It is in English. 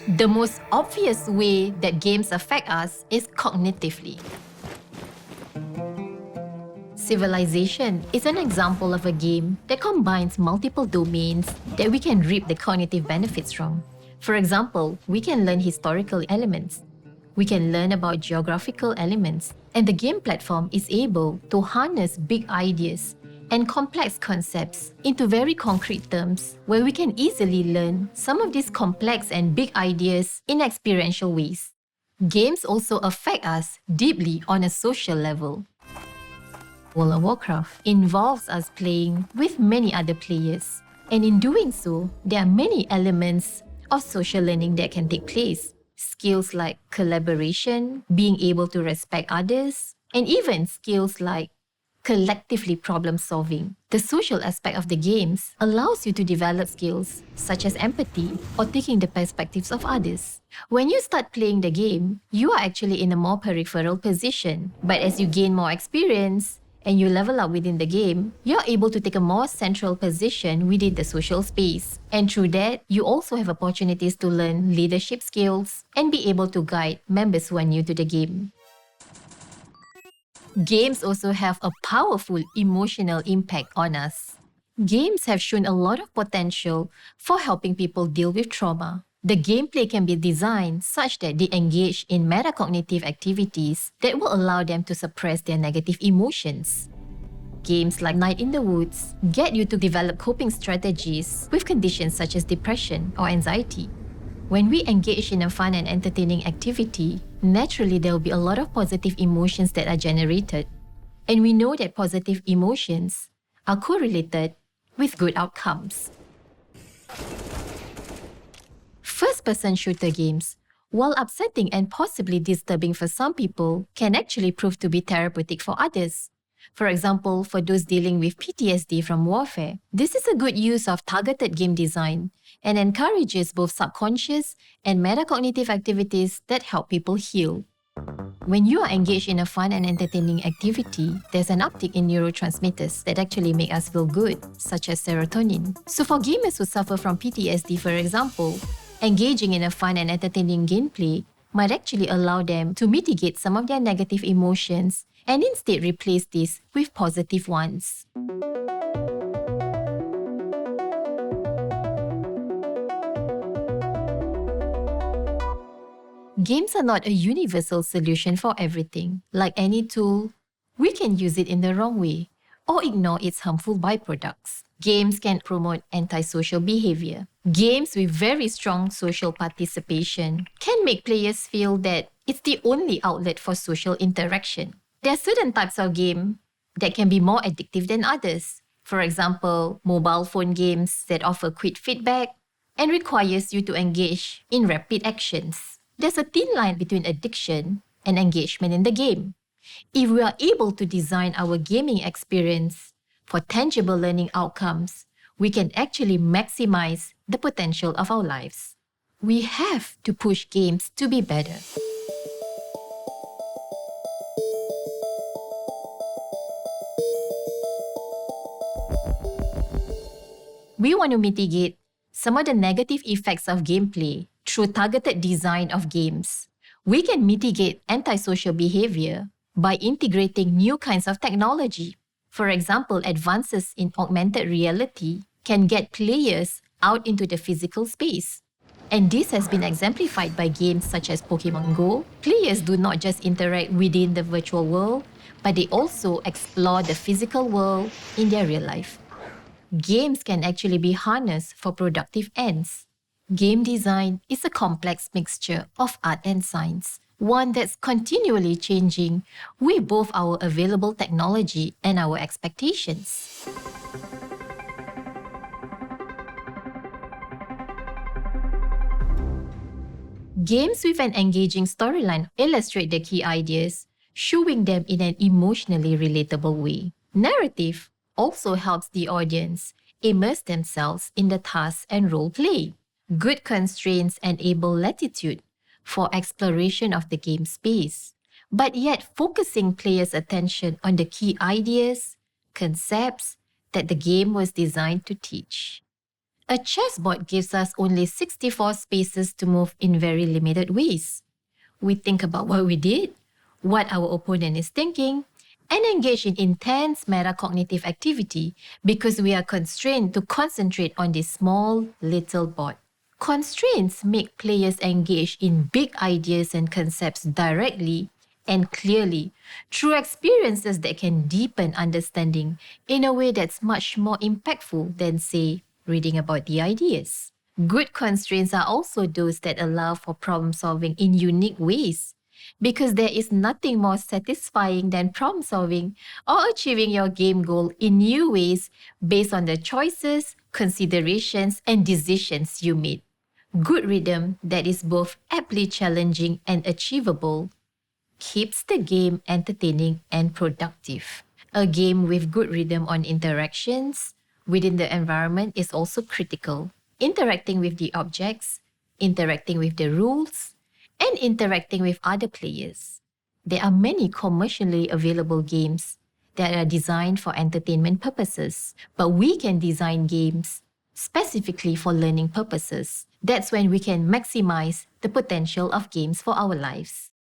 The most obvious way that games affect us is cognitively. Civilization is an example of a game that combines multiple domains that we can reap the cognitive benefits from. For example, we can learn historical elements. We can learn about geographical elements, and the game platform is able to harness big ideas and complex concepts into very concrete terms where we can easily learn some of these complex and big ideas in experiential ways. Games also affect us deeply on a social level. World of Warcraft involves us playing with many other players, and in doing so, there are many elements of social learning that can take place. Skills like collaboration, being able to respect others, and even skills like collectively problem solving. The social aspect of the games allows you to develop skills such as empathy or taking the perspectives of others. When you start playing the game, you are actually in a more peripheral position. But as you gain more experience and you level up within the game, you're able to take a more central position within the social space. And through that, you also have opportunities to learn leadership skills and be able to guide members who are new to the game. Games also have a powerful emotional impact on us. Games have shown a lot of potential for helping people deal with trauma. The gameplay can be designed such that they engage in metacognitive activities that will allow them to suppress their negative emotions. Games like Night in the Woods get you to develop coping strategies with conditions such as depression or anxiety. When we engage in a fun and entertaining activity, naturally there will be a lot of positive emotions that are generated. And we know that positive emotions are correlated with good outcomes. First-person shooter games, while upsetting and possibly disturbing for some people, can actually prove to be therapeutic for others. For example, for those dealing with PTSD from warfare, this is a good use of targeted game design and encourages both subconscious and metacognitive activities that help people heal. When you are engaged in a fun and entertaining activity, there's an uptick in neurotransmitters that actually make us feel good, such as serotonin. So for gamers who suffer from PTSD, for example, engaging in a fun and entertaining gameplay might actually allow them to mitigate some of their negative emotions and instead replace this with positive ones. Games are not a universal solution for everything. Like any tool, we can use it in the wrong way or ignore its harmful byproducts. Games can promote antisocial behavior. Games with very strong social participation can make players feel that it's the only outlet for social interaction. There are certain types of game that can be more addictive than others. For example, mobile phone games that offer quick feedback and requires you to engage in rapid actions. There's a thin line between addiction and engagement in the game. If we are able to design our gaming experience for tangible learning outcomes, we can actually maximize the potential of our lives. We have to push games to be better. We want to mitigate some of the negative effects of gameplay through targeted design of games. We can mitigate antisocial behavior by integrating new kinds of technology. For example, advances in augmented reality can get players out into the physical space. And this has been exemplified by games such as Pokemon Go. Players do not just interact within the virtual world, but they also explore the physical world in their real life. Games can actually be harnessed for productive ends. Game design is a complex mixture of art and science, one that's continually changing with both our available technology and our expectations. Games with an engaging storyline illustrate the key ideas, showing them in an emotionally relatable way. Narrative also helps the audience immerse themselves in the task and role play. Good constraints enable latitude for exploration of the game space, but yet focusing players' attention on the key ideas, concepts that the game was designed to teach. A chessboard gives us only 64 spaces to move in very limited ways. We think about what we did, what our opponent is thinking, and engage in intense metacognitive activity because we are constrained to concentrate on this small little board. Constraints make players engage in big ideas and concepts directly and clearly through experiences that can deepen understanding in a way that's much more impactful than, say, reading about the ideas. Good constraints are also those that allow for problem solving in unique ways, because there is nothing more satisfying than problem solving or achieving your game goal in new ways based on the choices, considerations, and decisions you made. Good rhythm that is both aptly challenging and achievable keeps the game entertaining and productive. A game with good rhythm on interactions within the environment is also critical. Interacting with the objects, interacting with the rules, and interacting with other players. There are many commercially available games that are designed for entertainment purposes, but we can design games specifically for learning purposes. That's when we can maximize the potential of games for our lives.